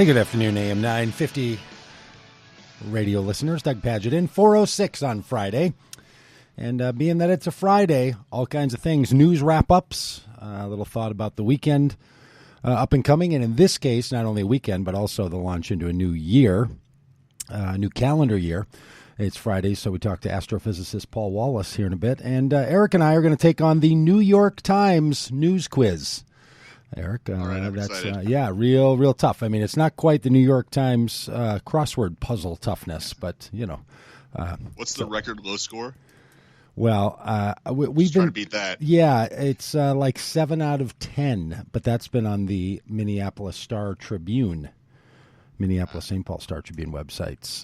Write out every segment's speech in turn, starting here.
Hey, good afternoon, AM 950 radio listeners. Doug Padgett in 4:06 on Friday. And being that it's a Friday, all kinds of things, news wrap-ups, a little thought about the weekend up and coming. And in this case, not only a weekend, but also the launch into a new year, a new calendar year. It's Friday, so we talk to astrophysicist Paul Wallace here in a bit. And Eric and I are going to take on the New York Times news quiz. Eric, all right, I'm that's excited. real tough. I mean, it's not quite the New York Times crossword puzzle toughness, but you know. What's the record low score? Well, we've trying been to beat that. Yeah, it's like 7 out of 10, but that's been on the Minneapolis St. Paul Star Tribune website's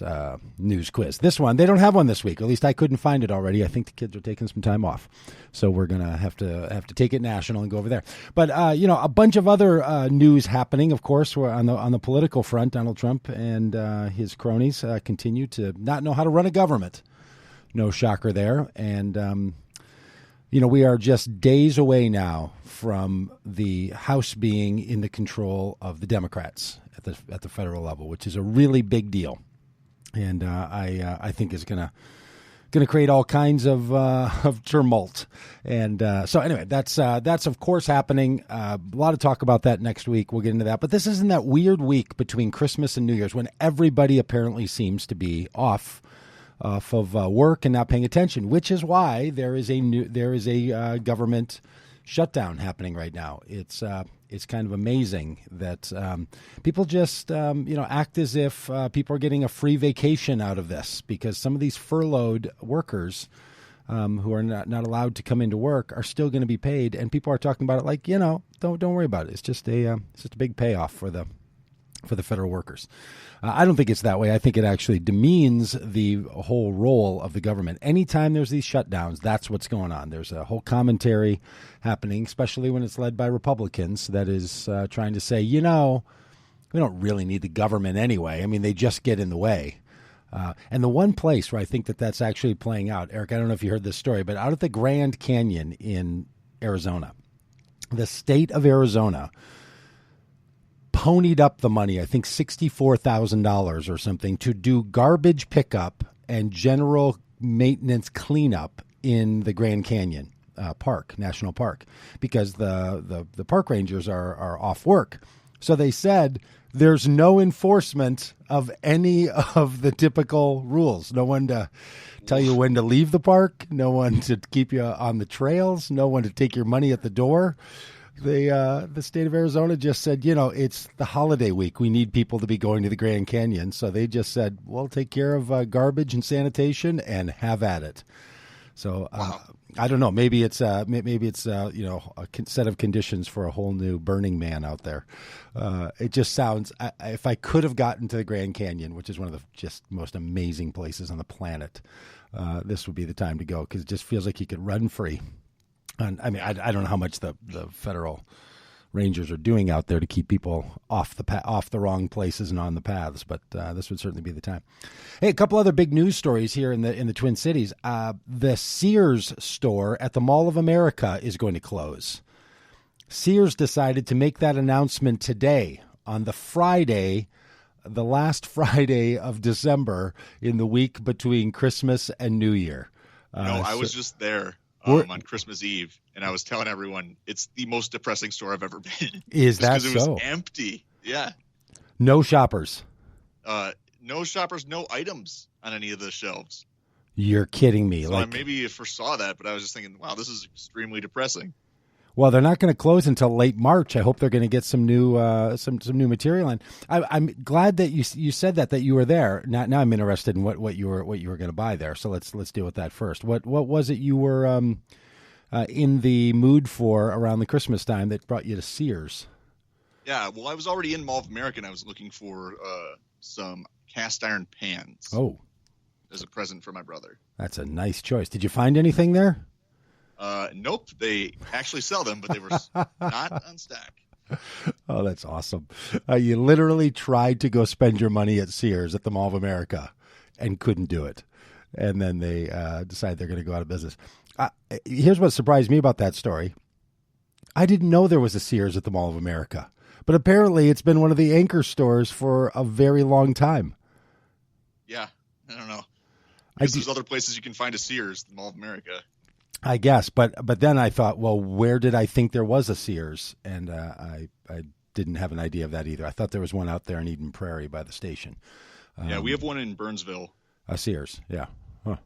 news quiz. This one, they don't have one this week. At least I couldn't find it already. I think the kids are taking some time off, so we're gonna have to take it national and go over there. But a bunch of other news happening. Of course, we're on the political front. Donald Trump and his cronies continue to not know how to run a government. No shocker there, and we are just days away now from the House being in the control of the Democrats at the federal level, which is a really big deal, and I think is going to create all kinds of tumult. And so anyway, that's of course happening. A lot of talk about that next week. We'll get into that. But this isn't that weird week between Christmas and New Year's when everybody apparently seems to be off of work and not paying attention, which is why there is a government shutdown happening right now. It's kind of amazing that people just act as if people are getting a free vacation out of this, because some of these furloughed workers who are not allowed to come into work are still going to be paid, and people are talking about it like, don't worry about it. It's just a big payoff for the federal workers. I don't think it's that way. I think it actually demeans the whole role of the government. Anytime there's these shutdowns, that's what's going on. There's a whole commentary happening, especially when it's led by Republicans, that is trying to say, we don't really need the government anyway. I mean, they just get in the way. And the one place where I think that's actually playing out, Eric, I don't know if you heard this story, but out at the Grand Canyon in Arizona, the state of Arizona ponied up the money, I think $64,000 or something, to do garbage pickup and general maintenance cleanup in the Grand Canyon National Park, because the park rangers are off work. So they said there's no enforcement of any of the typical rules. No one to tell you when to leave the park, no one to keep you on the trails, no one to take your money at the door. The state of Arizona just said, it's the holiday week. We need people to be going to the Grand Canyon. So they just said, we'll take care of garbage and sanitation and have at it. So Wow. I don't know. Maybe it's a set of conditions for a whole new Burning Man out there. It just sounds, if I could have gotten to the Grand Canyon, which is one of the just most amazing places on the planet, this would be the time to go, because it just feels like you could run free. And I mean, I don't know how much the federal rangers are doing out there to keep people off the wrong places and on the paths, but this would certainly be the time. Hey, a couple other big news stories here in the Twin Cities. The Sears store at the Mall of America is going to close. Sears decided to make that announcement today, on the Friday, the last Friday of December, in the week between Christmas and New Year. I was just there on Christmas Eve, and I was telling everyone it's the most depressing store I've ever been. Is that so? Because it was empty. Yeah. No shoppers. No shoppers, no items on any of the shelves. You're kidding me. So I maybe foresaw that, but I was just thinking, wow, this is extremely depressing. Well, they're not going to close until late March. I hope they're going to get some new new material. And I'm glad that you said that you were there. Now I'm interested in what you were going to buy there. So let's deal with that first. What was it you were in the mood for around the Christmas time that brought you to Sears? Yeah, well, I was already in Mall of America, and I was looking for some cast iron pans. Oh, as a present for my brother. That's a nice choice. Did you find anything there? Nope. They actually sell them, but they were not on stack. Oh, that's awesome. You literally tried to go spend your money at Sears at the Mall of America and couldn't do it. And then they decided they're going to go out of business. Here's what surprised me about that story. I didn't know there was a Sears at the Mall of America. But apparently it's been one of the anchor stores for a very long time. Yeah, I don't know. Because there's other places you can find a Sears, the Mall of America. I guess, but then I thought, well, where did I think there was a Sears? And I didn't have an idea of that either. I thought there was one out there in Eden Prairie by the station. Yeah, we have one in Burnsville. A Sears, yeah. Huh.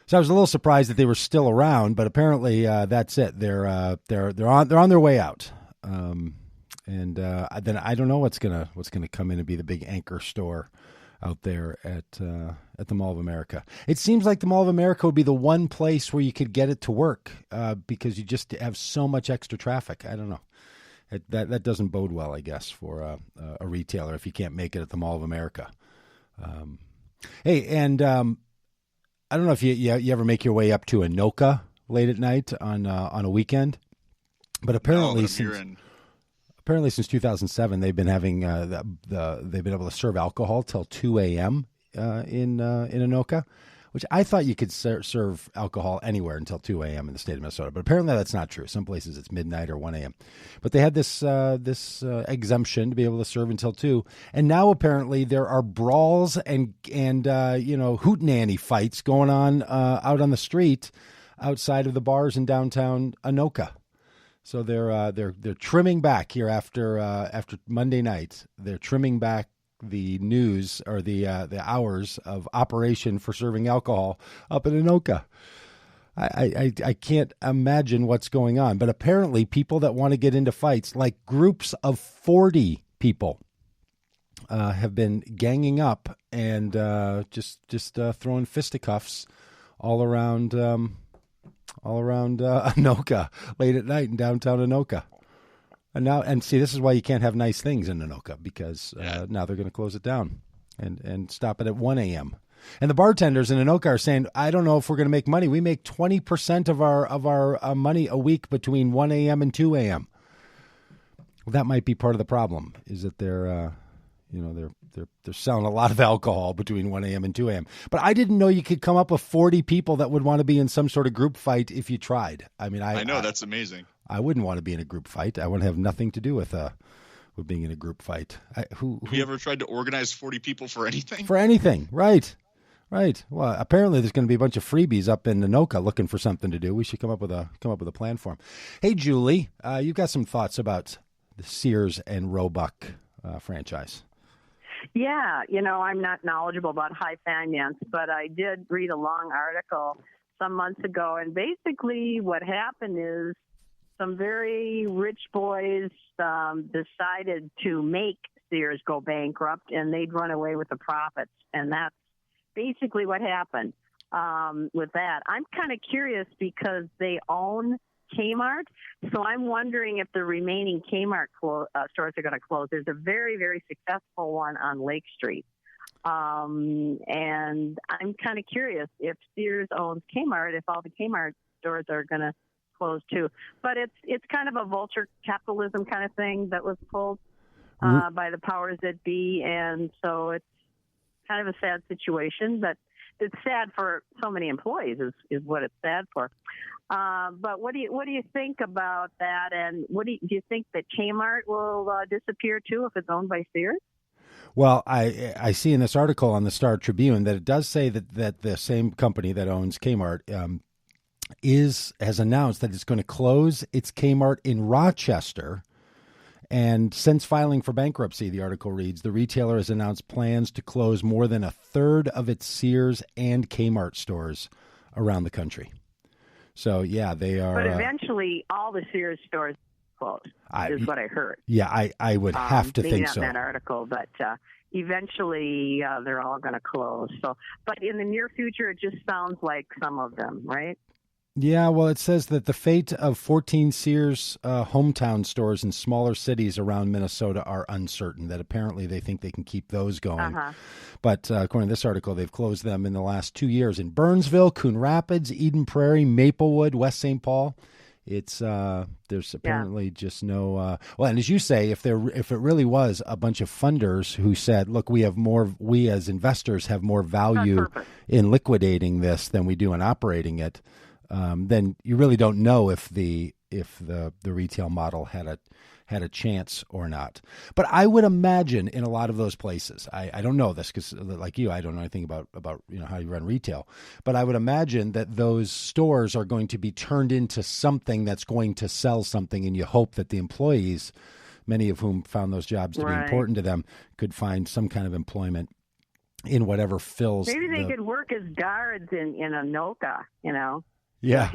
So I was a little surprised that they were still around, but apparently that's it. They're on their way out. And then I don't know what's gonna come in and be the big anchor store out there at the Mall of America. It seems like the Mall of America would be the one place where you could get it to work because you just have so much extra traffic. I don't know. That doesn't bode well, I guess, for a retailer if you can't make it at the Mall of America. Hey, and I don't know if you ever make your way up to Anoka late at night on a weekend, but apparently since 2007 they've been having they've been able to serve alcohol till 2 a.m. In Anoka, which I thought you could serve alcohol anywhere until 2 a.m. in the state of Minnesota, but apparently that's not true. Some places it's midnight or 1 a.m. But they had this exemption to be able to serve until 2, and now apparently there are brawls and hootenanny fights going on out on the street outside of the bars in downtown Anoka. So they're trimming back here after Monday night. They're trimming back the news or the hours of operation for serving alcohol up in Anoka. I can't imagine what's going on, but apparently people that want to get into fights, like groups of 40 people, have been ganging up and just throwing fisticuffs all around Anoka late at night in downtown Anoka. And see, this is why you can't have nice things in Anoka, because now they're going to close it down and stop it at 1 a.m. And the bartenders in Anoka are saying, I don't know if we're going to make money. We make 20% of our money a week between 1 a.m. and 2 a.m. Well, that might be part of the problem, is that they're selling a lot of alcohol between 1 a.m. and 2 a.m. But I didn't know you could come up with 40 people that would want to be in some sort of group fight if you tried. I mean, I know that's amazing. I wouldn't want to be in a group fight. I wouldn't have nothing to do with being in a group fight. Have you ever tried to organize 40 people for anything? For anything, right. Well, apparently there's going to be a bunch of freebies up in Anoka looking for something to do. We should come up with a plan for them. Hey, Julie, you've got some thoughts about the Sears and Roebuck franchise. Yeah, I'm not knowledgeable about high finance, but I did read a long article some months ago, and basically what happened is some very rich boys decided to make Sears go bankrupt, and they'd run away with the profits, and that's basically what happened with that. I'm kind of curious because they own Kmart, so I'm wondering if the remaining Kmart stores are going to close. There's a very, very successful one on Lake Street, and I'm kind of curious if Sears owns Kmart, if all the Kmart stores are going to close too. But it's kind of a vulture capitalism kind of thing that was pulled by the powers that be, and so it's kind of a sad situation, but it's sad for so many employees is what it's sad for. But what do you think about that? And do you think that Kmart will disappear too if it's owned by Sears? Well, I see in this article on the Star Tribune that it does say that the same company that owns Kmart has announced that it's going to close its Kmart in Rochester. And since filing for bankruptcy, the article reads, the retailer has announced plans to close more than a third of its Sears and Kmart stores around the country. So, yeah, they are. But eventually, all the Sears stores close, is what I heard. Yeah, I would have to think so. Maybe not in that article, but eventually they're all going to close. So, but in the near future, it just sounds like some of them, right? Yeah, well, it says that the fate of 14 Sears hometown stores in smaller cities around Minnesota are uncertain, that apparently they think they can keep those going. Uh-huh. But according to this article, they've closed them in the last 2 years in Burnsville, Coon Rapids, Eden Prairie, Maplewood, West St. Paul. It's there's apparently just no well, and as you say, if it really was a bunch of funders who said, look, we as investors have more value in liquidating this than we do in operating it, then you really don't know if the retail model had had a chance or not. But I would imagine in a lot of those places, I don't know this because, like you, I don't know anything about how you run retail, but I would imagine that those stores are going to be turned into something that's going to sell something, and you hope that the employees, many of whom found those jobs to be important to them, could find some kind of employment in whatever fills. Maybe they could work as guards in Anoka, Yeah.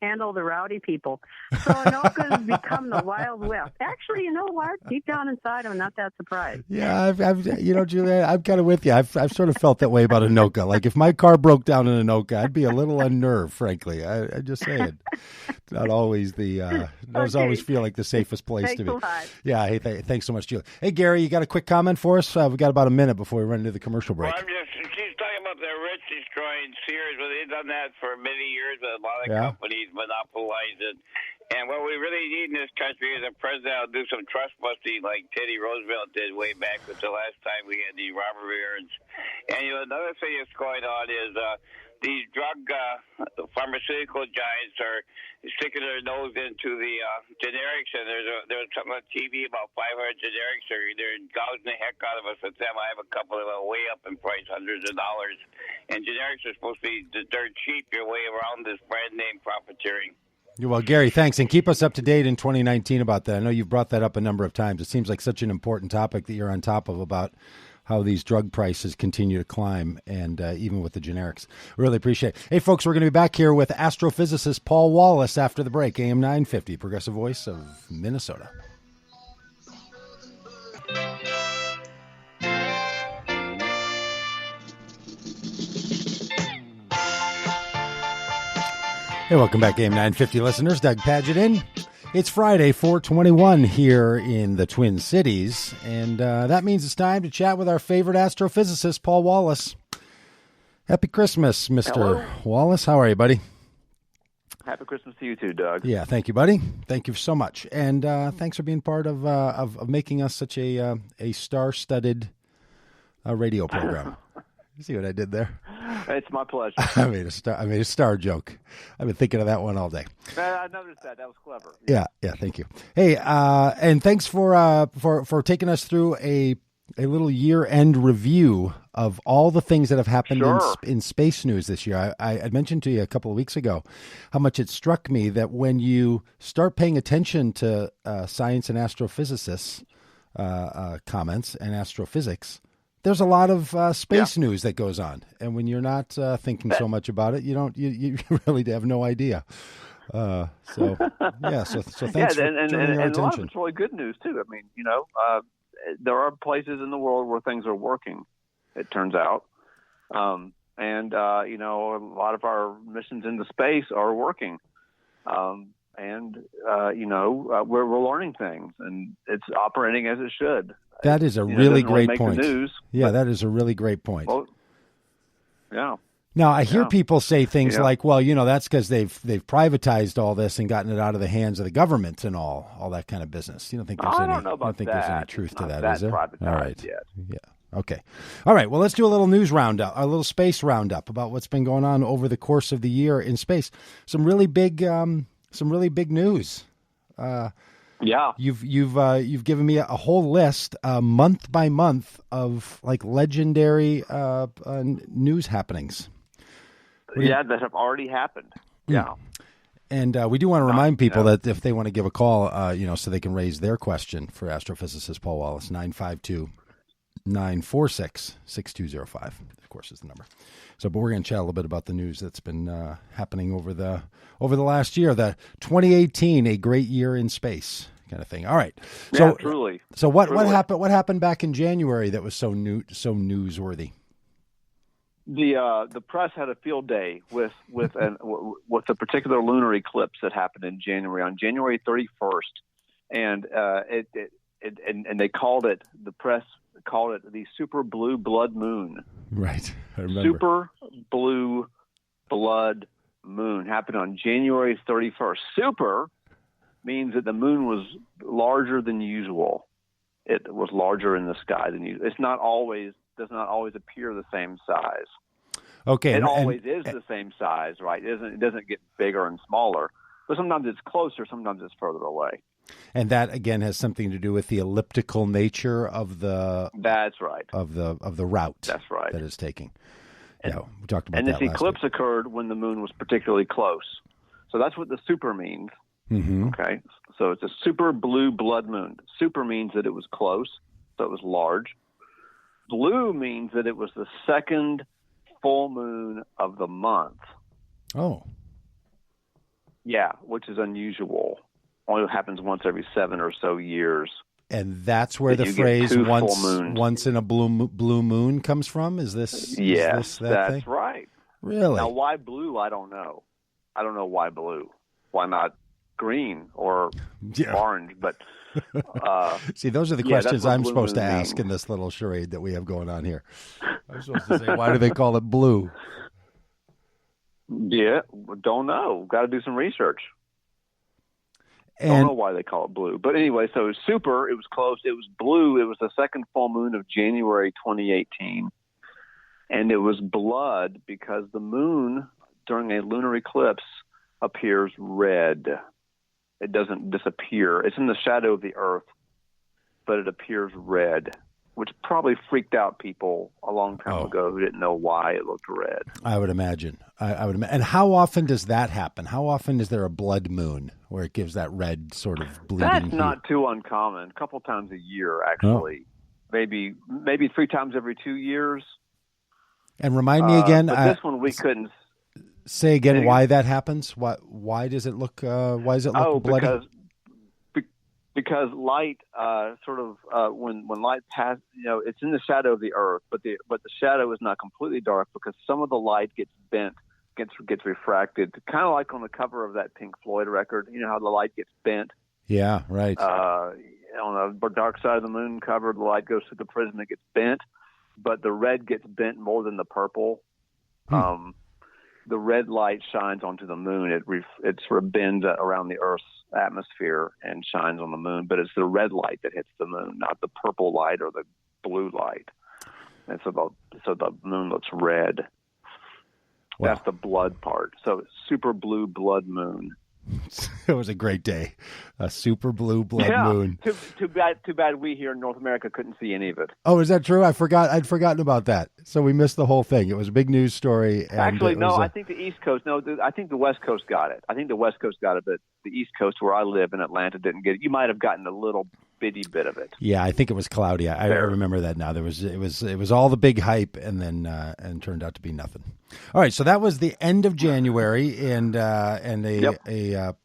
Handle the rowdy people. So Anoka's become the Wild West. Actually, you know what? Deep down inside, I'm not that surprised. Yeah, I've Julia, I'm kind of with you. I've sort of felt that way about Anoka. Like if my car broke down in Anoka, I'd be a little unnerved, frankly. I just say it. Not always doesn't always feel like the safest place to be. Thanks a lot. Yeah. Hey, thanks so much, Julia. Hey, Gary, you got a quick comment for us? We've got about a minute before we run into the commercial break. Well, she's talking about the rich destroying Sears, but they've done that for many years with a lot of companies monopolize it. And what we really need in this country is a president that'll do some trust busting like Teddy Roosevelt did way back with the last time we had the robbery warrants. And another thing that's going on is these drug pharmaceutical giants are sticking their nose into the generics, and there's something on TV about 500 generics. They're gouging the heck out of us with them. I have a couple that are way up in price, hundreds of dollars. And generics are supposed to be dirt cheap your way around this brand name profiteering. Well, Gary, thanks. And keep us up to date in 2019 about that. I know you've brought that up a number of times. It seems like such an important topic that you're on top of about how these drug prices continue to climb, and even with the generics. Really appreciate it. Hey, folks, we're going to be back here with astrophysicist Paul Wallace after the break. AM 950, Progressive Voice of Minnesota. Hey, welcome back, AM 950 listeners. Doug Padgett in. It's Friday, 4/21 here in the Twin Cities, and that means it's time to chat with our favorite astrophysicist, Paul Wallace. Happy Christmas, Mr. Hello. Wallace. How are you, buddy? Happy Christmas to you too, Doug. Yeah, thank you, buddy. Thank you so much, and thanks for being part of making us such a star-studded radio program. You see what I did there? It's my pleasure. I made a star joke. I've been thinking of that one all day. I noticed that. That was clever. Yeah, thank you. Hey, and thanks for taking us through a little year-end review of all the things that have happened in space news this year. I mentioned to you a couple of weeks ago how much it struck me that when you start paying attention to science and astrophysicists' comments and astrophysics, there's a lot of space news that goes on, and when you're not thinking so much about it, you really have no idea. So thanks for turning our and attention. A lot of it's really good news too. I mean, there are places in the world where things are working. It turns out, a lot of our missions into space are working, we're learning things, and it's operating as it should. That is a really great point. News, that is a really great point. Well, yeah. Now, I hear people say things like, well, that's because they've privatized all this and gotten it out of the hands of the government and all that kind of business. You don't think there's I don't know about there's any truth to that, that is there? Privatized all right. Yet. Yeah. Okay. All right. Well, let's do a little news roundup, a little space roundup about what's been going on over the course of the year in space. Some really big news. You've given me a whole list, month by month, of like legendary news happenings. That have already happened. Yeah. And we do want to remind people that if they want to give a call, so they can raise their question for astrophysicist Paul Wallace, 952-946-6205, of course, is the number. So, but we're going to chat a little bit about the news that's been happening over the last year, the 2018, a great year in space kind of thing. All right. So, truly. So what happened? What happened back in January that was so newsworthy? The press had a field day with a particular lunar eclipse that happened in January, on January 31st, and they called it, the press called it, the super blue blood moon. Right, I remember. Super blue blood moon happened on January 31st. Super means that the moon was larger than usual. It was larger in the sky than usual. Does not always appear the same size. Okay, it always is the same size, right? It doesn't get bigger and smaller, but sometimes it's closer, sometimes it's further away. And that again has something to do with the elliptical nature of the. That's right. Of the route. That's right. That it's taking. We talked about that. And this last eclipse week. occurred when the moon was particularly close. So that's what the super means. Mm-hmm. Okay. So it's a super blue blood moon. Super means that it was close, so it was large. Blue means that it was the second full moon of the month. Oh. Yeah, which is unusual. Only happens once every 7 or so years. And that's where the phrase once in a blue moon comes from? Is this? Yes, is this that that's thing? right. Really? Now, why blue? I don't know. I don't know why blue. Why not green or orange? But see, those are the questions I'm supposed to ask in this little charade that we have going on here. I'm supposed to say, why do they call it blue? Yeah, don't know. Got to do some research. Don't know why they call it blue. But anyway, so it was super. It was close. It was blue. It was the second full moon of January 2018. And it was blood because the moon during a lunar eclipse appears red. It doesn't disappear. It's in the shadow of the Earth, but it appears red, which probably freaked out people a long time ago who didn't know why it looked red. I would imagine. I would imagine. And how often does that happen? How often is there a blood moon where it gives that red sort of bleeding? That's not too uncommon. A couple times a year, actually. Maybe 3 times every 2 years. And remind me again. But this one we couldn't. Say again why that happens. Why does it look? Why does it look bloody? Because light, when light passes, it's in the shadow of the Earth, but the shadow is not completely dark because some of the light gets bent, gets refracted, kind of like on the cover of that Pink Floyd record. You know how the light gets bent. Yeah, right. On the Dark Side of the Moon cover, the light goes through the prism, it gets bent, but the red gets bent more than the purple. The red light shines onto the moon. It sort of bends around the Earth's atmosphere and shines on the moon, but it's the red light that hits the moon, not the purple light or the blue light. And so the moon looks red. Wow. That's the blood part. So it's super blue blood moon. It was a great day. A super blue blood moon. Too bad we here in North America couldn't see any of it. Oh, is that true? I'd forgotten about that. So we missed the whole thing. It was a big news story. And actually, no, I think the East Coast, I think the West Coast got it. But the East Coast where I live in Atlanta didn't get it. You might have gotten a little bitty bit of it. Yeah, I think it was cloudy. I remember that now. It was all the big hype and then and turned out to be nothing. All right, so that was the end of January and an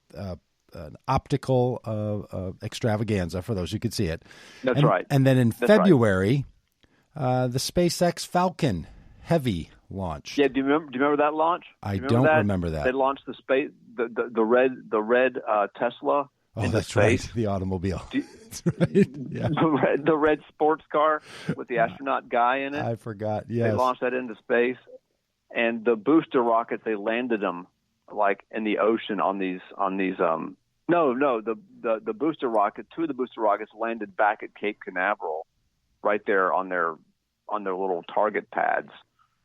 optical extravaganza for those who could see it. That's right. And then in February, the SpaceX Falcon Heavy launch. Yeah, do you remember that launch? I don't remember that. They launched the red Tesla. Oh, that's right. The automobile. That's right. Yeah. The red sports car with the astronaut guy in it. I forgot. Yes. They launched that into space, and the booster rockets, they landed them like in the ocean on these. The booster rocket. 2 of the booster rockets landed back at Cape Canaveral, right there on their little target pads.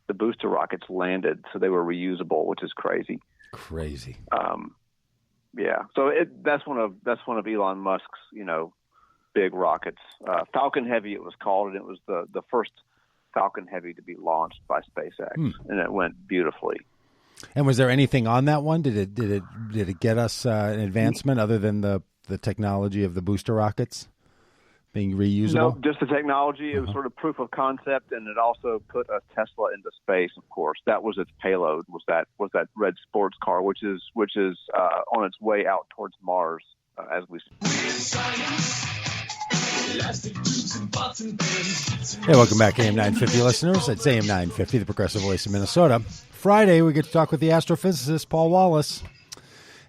The booster rockets landed, so they were reusable, which is crazy. Crazy. Yeah, so that's one of Elon Musk's big rockets. Falcon Heavy it was called, and it was the first Falcon Heavy to be launched by SpaceX, and it went beautifully. And was there anything on that one? Did it get us an advancement other than the technology of the booster rockets being reusable? No, just the technology. It was sort of proof of concept, and it also put a Tesla into space. Of course, that was its payload. Was that red sports car, which is on its way out towards Mars as we speak. Hey, welcome back, AM 950 listeners. It's AM 950, the progressive voice of Minnesota. Friday, we get to talk with the astrophysicist, Paul Wallace.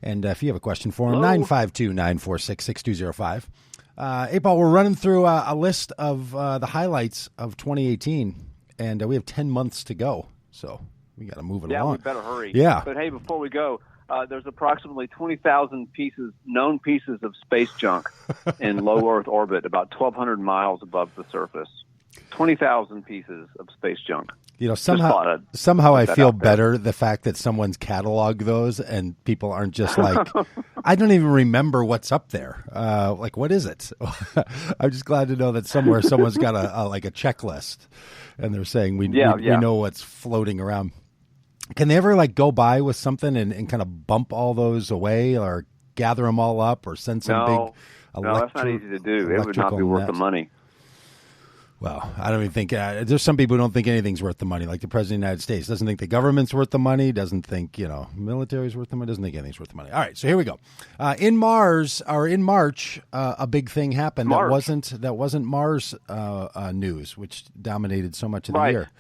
And if you have a question for him, 952-946-6205. Hey, Paul, we're running through a list of the highlights of 2018, and we have 10 months to go, so we got to move it along. Yeah, we better hurry. Yeah. But, hey, before we go, there's approximately 20,000 known pieces of space junk in low Earth orbit, about 1,200 miles above the surface. 20,000 pieces of space junk. somehow I feel better the fact that someone's cataloged those and people aren't just like, I don't even remember what's up there. Like, what is it? I'm just glad to know that somewhere someone's got a checklist and they're saying we know what's floating around. Can they ever like go by with something and kind of bump all those away or gather them all up or send some big No, that's not easy to do. It would not be worth the money. Well, I don't even think there's some people who don't think anything's worth the money. Like the president of the United States doesn't think the government's worth the money, doesn't think, military's worth the money, doesn't think anything's worth the money. All right, so here we go. In March, a big thing happened that wasn't Mars news, which dominated so much of the year.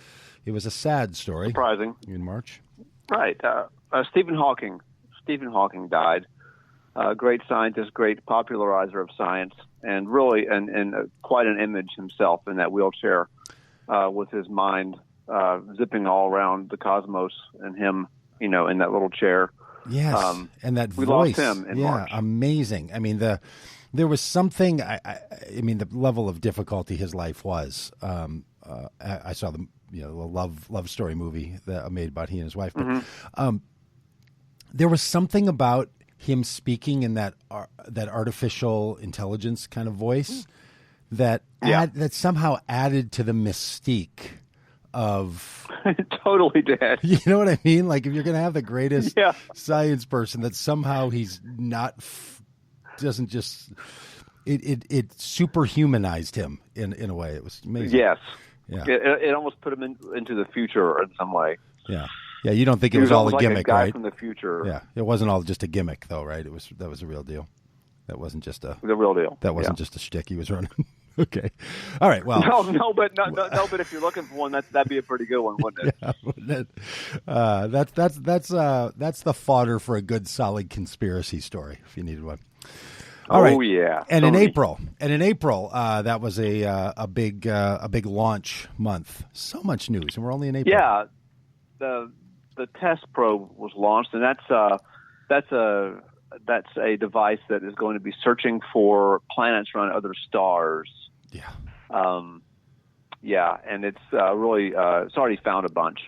It was a sad story. Surprising. In March. Right. Stephen Hawking died. Great scientist, great popularizer of science, and really and quite an image himself in that wheelchair with his mind zipping all around the cosmos and him, in that little chair. Yes, and that we voice. lost him in March. Amazing. I mean, there was something, the level of difficulty his life was. I saw the love story movie that made about he and his wife, but there was something about him speaking in that artificial intelligence kind of voice that somehow added to the mystique of totally did. You know what I mean? Like if you're going to have the greatest science person, that somehow he's not doesn't just it superhumanized him in a way. It was amazing. Yes. Yeah. It almost put him into the future in some way. Yeah. Yeah, you don't think it was all a gimmick, like a guy right? From the future. Yeah, it wasn't all just a gimmick, though, right? That was a real deal. That wasn't just the real deal. That wasn't just a shtick he was running. Okay, all right. Well, but if you're looking for one, that'd be a pretty good one, wouldn't it? Yeah, that's the fodder for a good, solid conspiracy story. If you needed one. All right. Yeah. And in April, that was a big launch month. So much news, and we're only in April. Yeah. The test probe was launched, and that's a device that is going to be searching for planets around other stars. Yeah. And it's it's already found a bunch,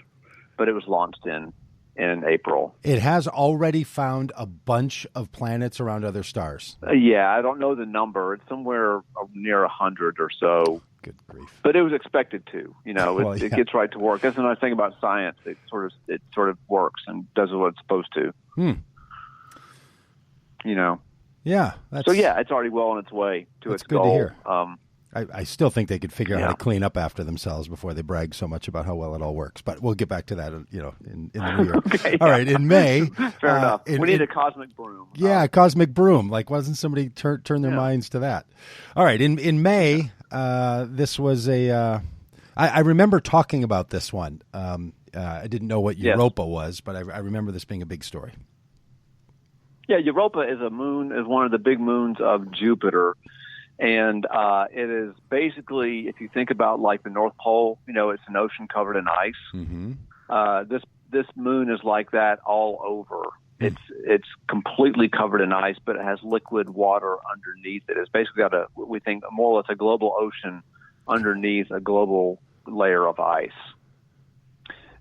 but it was launched in April. It has already found a bunch of planets around other stars. I don't know the number. It's somewhere near 100 or so. Good grief! But it was expected to. It gets right to work. That's the nice thing about science. It sort of works and does what it's supposed to. Yeah. It's already well on its way to its goal. Good to hear. I still think they could figure out how to clean up after themselves before they brag so much about how well it all works. But we'll get back to that, in the new year. Okay, all right, in May. Fair enough. We need a cosmic broom. Yeah, cosmic broom. Like, wasn't somebody turn their minds to that? All right, in May, this was I remember talking about this one. I didn't know what Europa was, but I remember this being a big story. Yeah, Europa is one of the big moons of Jupiter. And it is basically, if you think about like the North Pole, it's an ocean covered in ice. Mm-hmm. This moon is like that all over. It's completely covered in ice, but it has liquid water underneath it. It's basically got we think more or less a global ocean underneath a global layer of ice.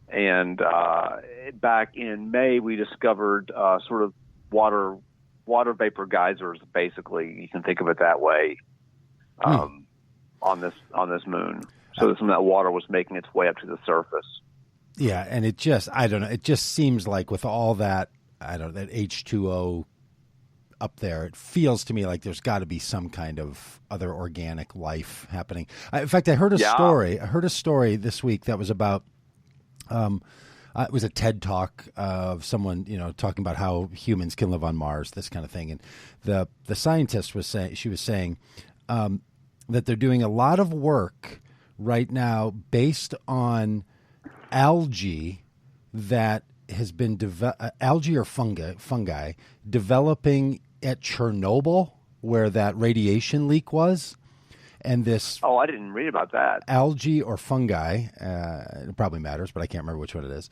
And back in May, we discovered sort of water vapor geysers, basically. You can think of it that way, on this moon. So some of that water was making its way up to the surface. Yeah, and it just, I don't know, it just seems like with all that, that H2O up there, it feels to me like there's got to be some kind of other organic life happening. In fact, I heard a story this week that was about, it was a TED Talk of someone, talking about how humans can live on Mars, this kind of thing. And the scientist was saying that they're doing a lot of work right now based on algae that has been algae or fungi developing at Chernobyl, where that radiation leak was. And this I didn't read about that. Algae or fungi, it probably matters, but I can't remember which one it is,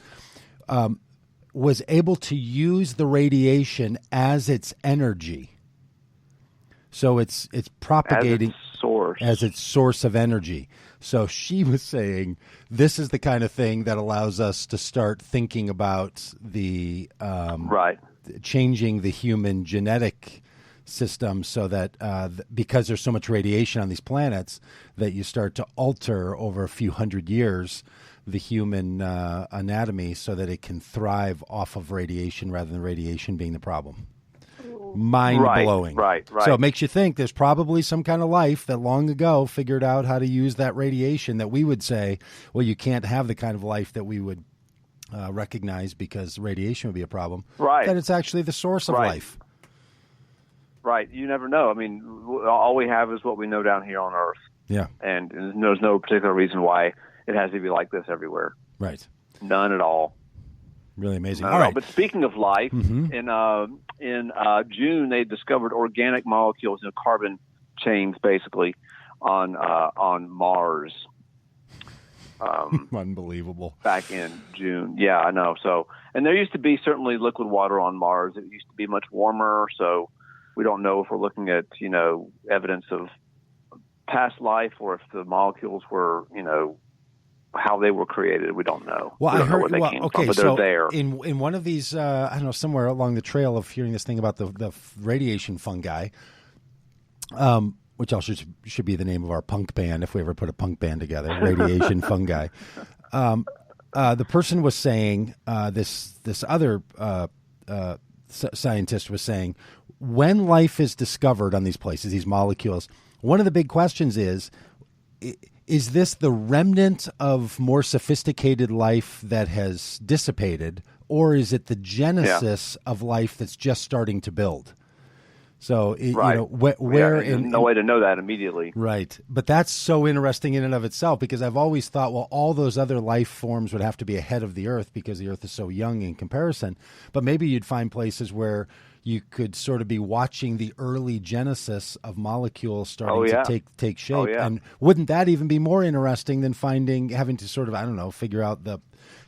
was able to use the radiation as its energy. So it's propagating as its source of energy. So she was saying this is the kind of thing that allows us to start thinking about the changing the human genetic system, so that because there's so much radiation on these planets, that you start to alter over a few hundred years the human anatomy so that it can thrive off of radiation rather than radiation being the problem. Mind-blowing. Right. So it makes you think there's probably some kind of life that long ago figured out how to use that radiation that we would say, well, you can't have the kind of life that we would recognize because radiation would be a problem. Right. That it's actually the source of life. Right. You never know. I mean, all we have is what we know down here on Earth. Yeah. And there's no particular reason why it has to be like this everywhere. Right. None at all. Really amazing. All right. But speaking of life, in June they discovered organic molecules in carbon chains, basically, on Mars. Unbelievable. Back in June. Yeah, I know. So, and there used to be certainly liquid water on Mars. It used to be much warmer, so we don't know if we're looking at, evidence of past life or if the molecules were, how they were created. We don't know. Well, I heard. But so they're there. In one of these, I don't know, somewhere along the trail of hearing this thing about the radiation fungi, which also should be the name of our punk band if we ever put a punk band together. Radiation fungi. The person was saying this other scientist was saying, when life is discovered on these places, these molecules, one of the big questions is this the remnant of more sophisticated life that has dissipated, or is it the genesis of life that's just starting to build? So, where no way to know that immediately. Right. But that's so interesting in and of itself, because I've always thought, well, all those other life forms would have to be ahead of the Earth because the Earth is so young in comparison. But maybe you'd find places where you could sort of be watching the early genesis of molecules starting to take shape. Oh, yeah. And wouldn't that even be more interesting than having to sort of, figure out the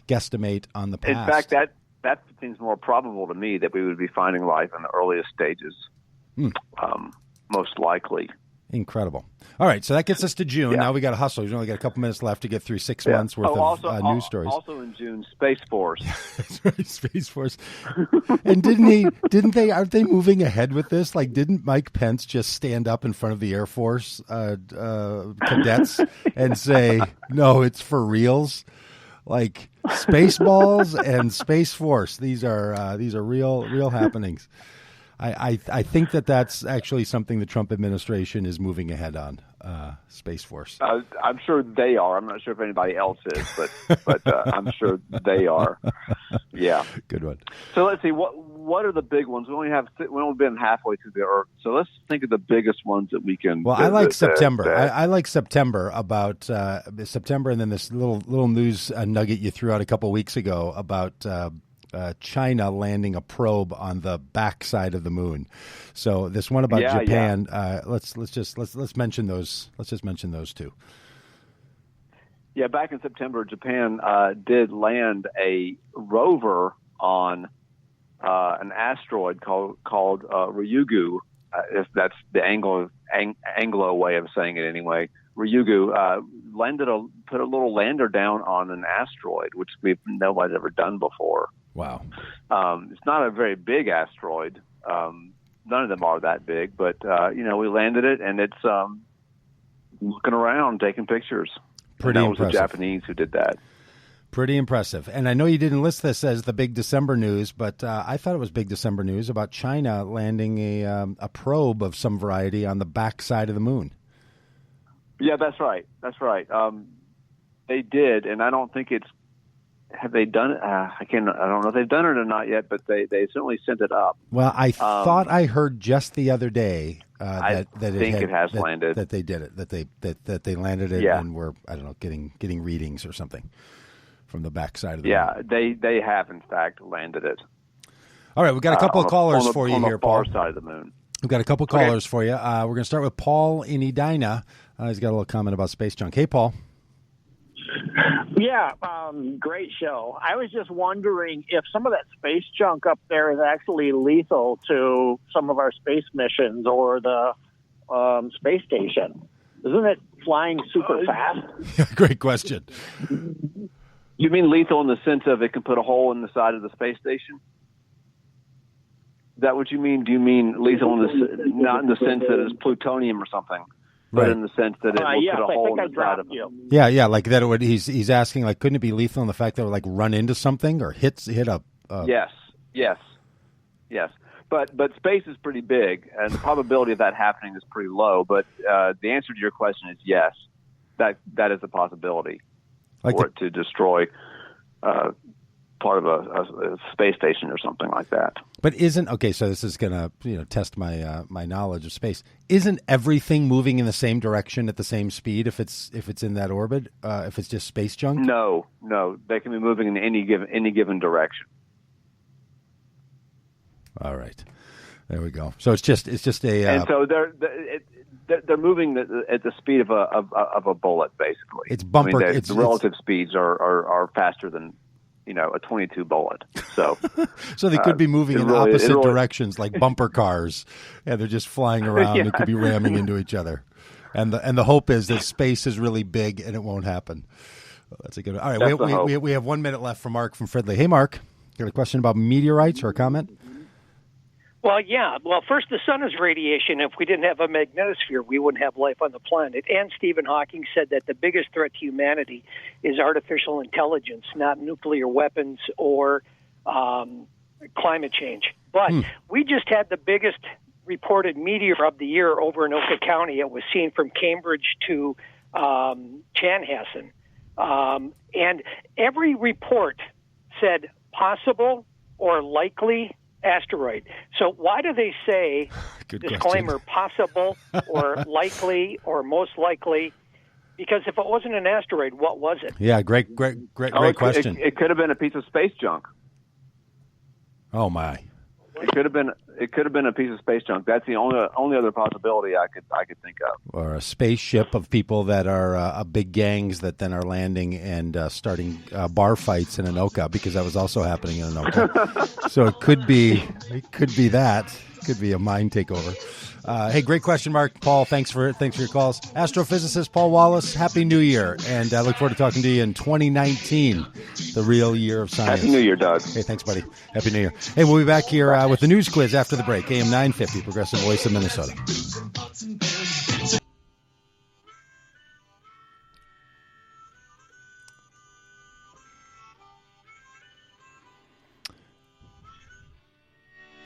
guesstimate on the past? In fact, that seems more probable to me, that we would be finding life in the earliest stages. Most likely. Incredible. All right, so that gets us to June. Yeah. Now we got to hustle. We've only got a couple minutes left to get through 6 months worth of news stories. Also in June, Space Force. That's right, Space Force. And aren't they moving ahead with this? Like, didn't Mike Pence just stand up in front of the Air Force cadets and say, no, it's for reals? Like, Spaceballs and Space Force. These are real happenings. I think that's actually something the Trump administration is moving ahead on, Space Force. I'm sure they are. I'm not sure if anybody else is, but I'm sure they are. Yeah. Good one. So let's see. What are the big ones? We've only been halfway through the Earth, so let's think of the biggest ones that we can. Well, I like September. I like September, about September, and then this little news nugget you threw out a couple weeks ago about China landing a probe on the backside of the moon. So this one about Japan. Yeah. Let's mention those. Let's just mention those two. Yeah, back in September, Japan did land a rover on an asteroid called Ryugu. If that's the Anglo way of saying it, anyway. Ryugu put a little lander down on an asteroid, which nobody's ever done before. Wow. It's not a very big asteroid. None of them are that big, but we landed it, and it's looking around, taking pictures. Pretty impressive. That was the Japanese who did that. Pretty impressive. And I know you didn't list this as the big December news, but I thought it was big December news about China landing a probe of some variety on the backside of the moon. Yeah, that's right. That's right. They did, and I don't think it's. Have they done it? I don't know if they've done it or not yet, but they certainly sent it up. Well, I thought I heard just the other day that it has landed. That they did it. That they landed it and were, I don't know, getting readings or something from the backside of the moon. They have in fact landed it. All right, we've got a couple of callers for you here, Paul. On the far side of the moon. We've got a couple callers for you. We're going to start with Paul in Edina. He's got a little comment about space junk. Hey, Paul. Yeah, great show. I was just wondering if some of that space junk up there is actually lethal to some of our space missions or the space station? Isn't it flying super fast? Great question. You mean lethal in the sense of it can put a hole in the side of the space station? Is that what you mean? Do you mean lethal not in the sense that it's plutonium or something, but in the sense that it will yes, put a hole I in the side of you. Yeah, like that. He's asking, like, couldn't it be lethal in the fact that it would like run into something or hit a? Yes. But space is pretty big, and the probability of that happening is pretty low. But the answer to your question is yes. That is a possibility for it to destroy part of a space station or something like that. But so this is going to test my my knowledge of space. Isn't everything moving in the same direction at the same speed if it's in that orbit? If it's just space junk? No, they can be moving in any given direction. All right, there we go. So it's just a and so they're moving at the speed of a bullet, basically. It's bumper. The relative speeds are faster than a 22 bullet. So so they could be moving in opposite directions, like bumper cars. Yeah, they're just flying around. They could be ramming into each other. And the hope is that space is really big and it won't happen. That's a good. All right, we have 1 minute left from Mark from Fridley. Hey, Mark, you got a question about meteorites or a comment? Well, yeah. Well, first, the sun is radiation. If we didn't have a magnetosphere, we wouldn't have life on the planet. And Stephen Hawking said that the biggest threat to humanity is artificial intelligence, not nuclear weapons or climate change. But we just had the biggest reported meteor of the year over in Oka County. It was seen from Cambridge to Chanhassen. And every report said possible or likely asteroid. So why do they say disclaimer possible or likely or most likely? Because if it wasn't an asteroid, what was it? Yeah, great question. It could have been a piece of space junk. Oh my! It could have been a piece of space junk. That's the only other possibility I could think of. Or a spaceship of people that are big gangs that then are landing and starting bar fights in Anoka, because that was also happening in Anoka. So it could be that. It could be a mind takeover. Hey, great question, Mark. Paul, thanks for your calls. Astrophysicist Paul Wallace, Happy New Year, and I look forward to talking to you in 2019, the real year of science. Happy New Year, Doug. Hey, thanks, buddy. Happy New Year. Hey, we'll be back here with the news quiz after the break. AM 950, Progressive Voice of Minnesota.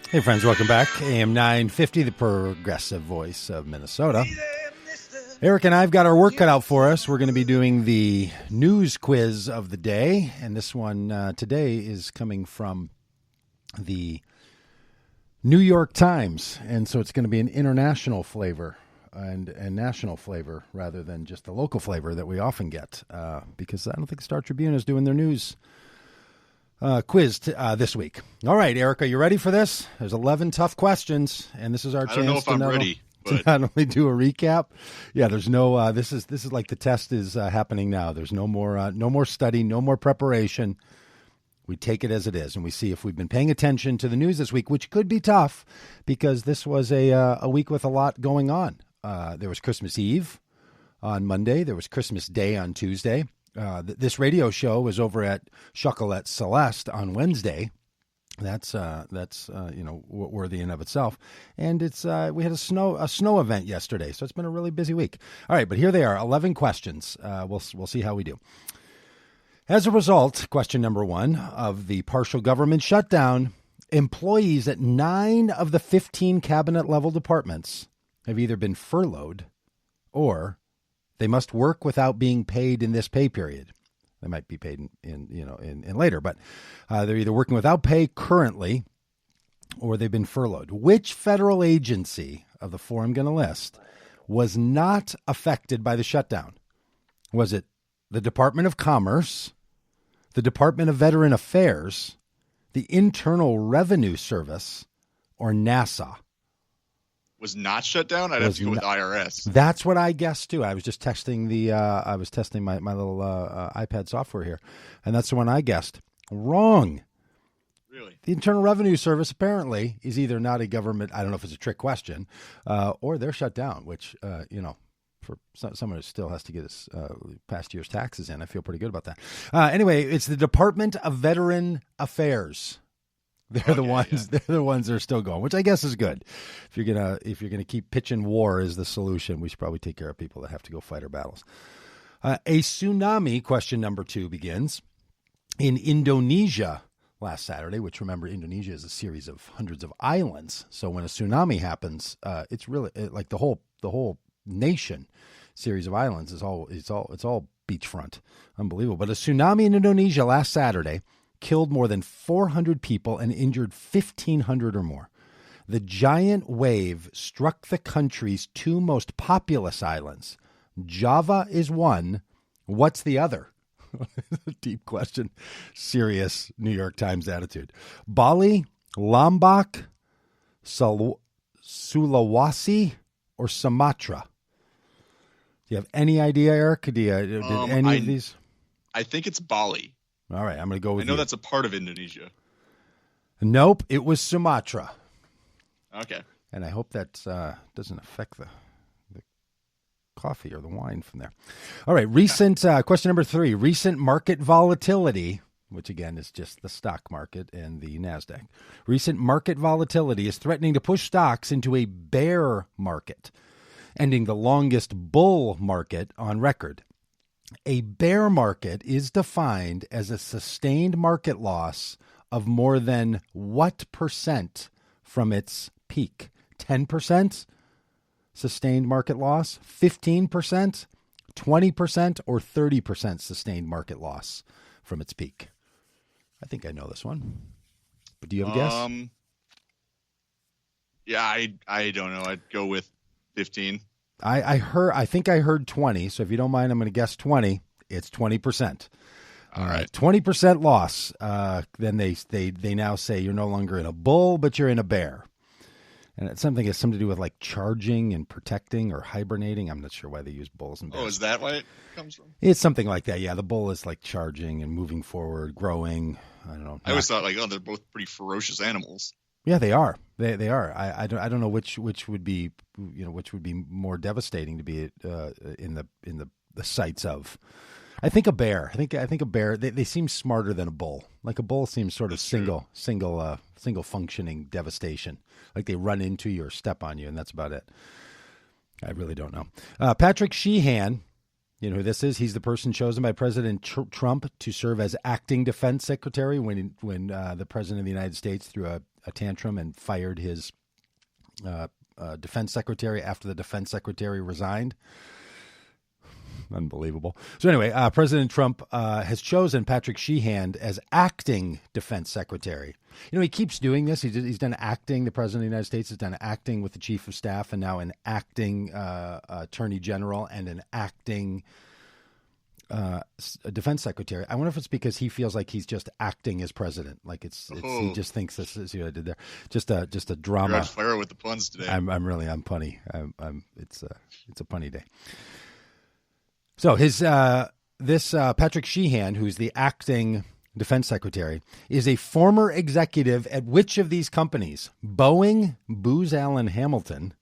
Hey, friends, welcome back. AM 950, the Progressive Voice of Minnesota. Eric and I have got our work cut out for us. We're going to be doing the news quiz of the day, and this one today is coming from the New York Times, and so it's going to be an international flavor and national flavor rather than just the local flavor that we often get, because I don't think Star Tribune is doing their news quiz this week. All right, Eric, are you ready for this? There's 11 tough questions, and this is our chance to not only do a recap. Yeah, there's no. This is like the test is happening now. There's no more study, no more preparation. We take it as it is, and we see if we've been paying attention to the news this week, which could be tough because this was a week with a lot going on. There was Christmas Eve on Monday. There was Christmas Day on Tuesday. This radio show was over at Chocolate Celeste on Wednesday. That's worthy in of itself. And it's we had a snow event yesterday, so it's been a really busy week. All right, but here they are, 11 questions. We'll see how we do. As a result, question number 1 of the partial government shutdown, employees at 9 of the 15 cabinet level departments have either been furloughed or they must work without being paid in this pay period. They might be paid in later, but they're either working without pay currently or they've been furloughed. Which federal agency of the four I'm going to list was not affected by the shutdown? Was it the Department of Commerce, the Department of Veteran Affairs, the Internal Revenue Service, or NASA? Was not shut down? I'd have to go with IRS. That's what I guessed too. I was just testing my little iPad software here, and that's the one I guessed. Wrong. Really? The Internal Revenue Service apparently is either not a government, I don't know if it's a trick question, or they're shut down, which, for someone who still has to get his past year's taxes in, I feel pretty good about that. Anyway, it's the Department of Veteran Affairs. They're the ones that are still going, which I guess is good. If you're gonna keep pitching war as the solution, we should probably take care of people that have to go fight our battles. A tsunami, question number 2, begins in Indonesia last Saturday, which, remember, Indonesia is a series of hundreds of islands. So when a tsunami happens, it's really like the whole nation series of islands is all beachfront. Unbelievable. But a tsunami in Indonesia last Saturday killed more than 400 people and injured 1,500 or more. The giant wave struck the country's 2 most populous islands. Java is one. What's the other? Deep question. Serious New York Times attitude. Bali, Lombok, Sulawesi, or Sumatra? Do you have any idea, Eric? Did any of these? I think it's Bali. All right, I'm going to go with you. I know that's a part of Indonesia. Nope, it was Sumatra. Okay. And I hope that doesn't affect the coffee or the wine from there. All right, recent question number 3. Recent market volatility, which again is just the stock market and the NASDAQ. Recent market volatility is threatening to push stocks into a bear market, ending the longest bull market on record. A bear market is defined as a sustained market loss of more than what percent from its peak? 10%? Sustained market loss, 15%, 20%, or 30% sustained market loss from its peak? I think I know this one. But do you have a guess? Yeah, I don't know. I'd go with 15. I think I heard 20. So if you don't mind, I'm going to guess 20. It's 20%. All right. 20% loss. Then they now say you're no longer in a bull, but you're in a bear. And it's something that has something to do with like charging and protecting or hibernating. I'm not sure why they use bulls and bears. Oh, is that why it comes from? It's something like that. Yeah, the bull is like charging and moving forward, growing. I don't know. I always thought they're both pretty ferocious animals. Yeah, they are. They are. I don't know which would be more devastating to be in the sights of. I think a bear. I think a bear. They seem smarter than a bull. Like a bull seems sort of single functioning devastation. Like they run into you or step on you, and that's about it. I really don't know. Patrick Sheehan, you know who this is? He's the person chosen by President Trump to serve as acting defense secretary when the president of the United States threw a tantrum and fired his defense secretary after the defense secretary resigned. Unbelievable. So anyway, President Trump has chosen Patrick Sheehan as acting defense secretary. You know, he keeps doing this. He's done acting. The president of the United States has done acting with the chief of staff, and now an acting attorney general and an acting defense secretary. I wonder if it's because he feels like he's just acting as president. Like he just thinks this is what I did there. Just a drama. You're on fire with the puns today. I'm punny. It's a punny day. So this Patrick Sheehan, who's the acting defense secretary, is a former executive at which of these companies? Boeing, Booz Allen Hamilton,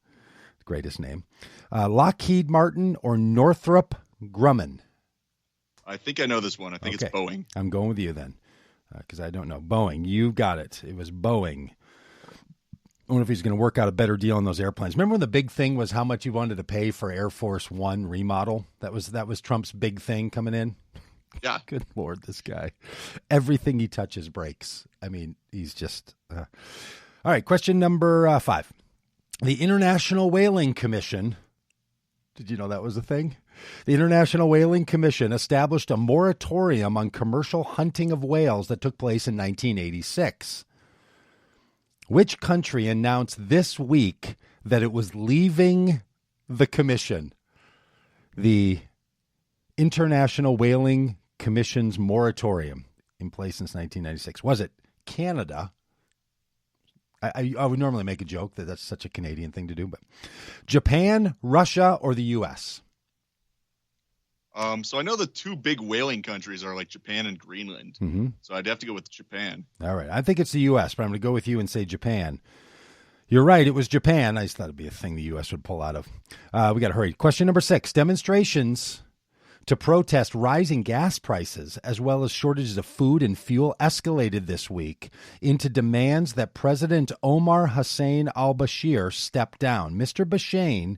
greatest name, Lockheed Martin, or Northrop Grumman? I think I know this one. I think it's Boeing. I'm going with you then, because I don't know. Boeing, you got it. It was Boeing. I wonder if he's going to work out a better deal on those airplanes. Remember when the big thing was how much he wanted to pay for Air Force One remodel? That was Trump's big thing coming in. Yeah. Good Lord, this guy. Everything he touches breaks. I mean, he's just... All right, question number 5. The International Whaling Commission... Did you know that was a thing? The International Whaling Commission established a moratorium on commercial hunting of whales that took place in 1986. Which country announced this week that it was leaving the commission? The International Whaling Commission's moratorium in place since 1996. Was it Canada? I would normally make a joke that that's such a Canadian thing to do, but Japan, Russia, or the U.S.? So I know the two big whaling countries are like Japan and Greenland. Mm-hmm. So I'd have to go with Japan. All right. I think it's the U.S., but I'm going to go with you and say Japan. You're right. It was Japan. I just thought it'd be a thing the U.S. would pull out of. We got to hurry. Question number 6. Demonstrations to protest rising gas prices as well as shortages of food and fuel escalated this week into demands that President Omar Hassan al-Bashir step down. Mr. Bashir,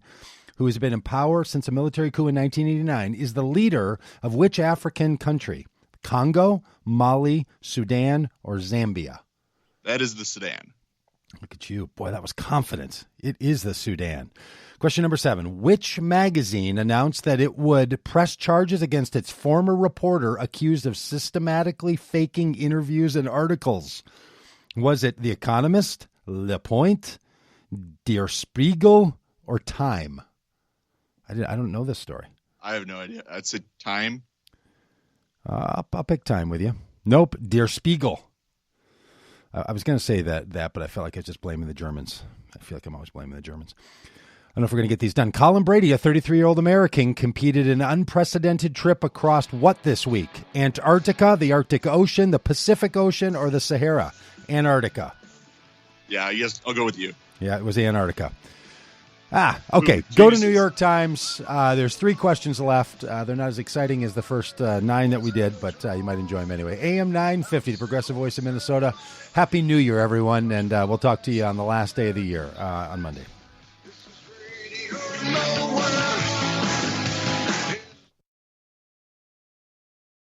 who has been in power since a military coup in 1989, is the leader of which African country? Congo, Mali, Sudan, or Zambia? That is the Sudan. Look at you. Boy, that was confident. It is the Sudan. Question number 7. Which magazine announced that it would press charges against its former reporter accused of systematically faking interviews and articles? Was it The Economist, Le Point, Der Spiegel, or Time? I don't know this story. I have no idea. I'd say Time. I'll pick Time with you. Nope, Der Spiegel. I was going to say that, but I felt like I was just blaming the Germans. I feel like I'm always blaming the Germans. I don't know if we're going to get these done. Colin Brady, a 33-year-old American, competed in an unprecedented trip across what this week? Antarctica, the Arctic Ocean, the Pacific Ocean, or the Sahara? Antarctica. Yeah, yes, I'll go with you. Yeah, it was Antarctica. Okay. Go to New York Times. There's 3 questions left. They're not as exciting as the first 9 that we did, but you might enjoy them anyway. AM 950, the Progressive Voice of Minnesota. Happy New Year, everyone, and we'll talk to you on the last day of the year on Monday.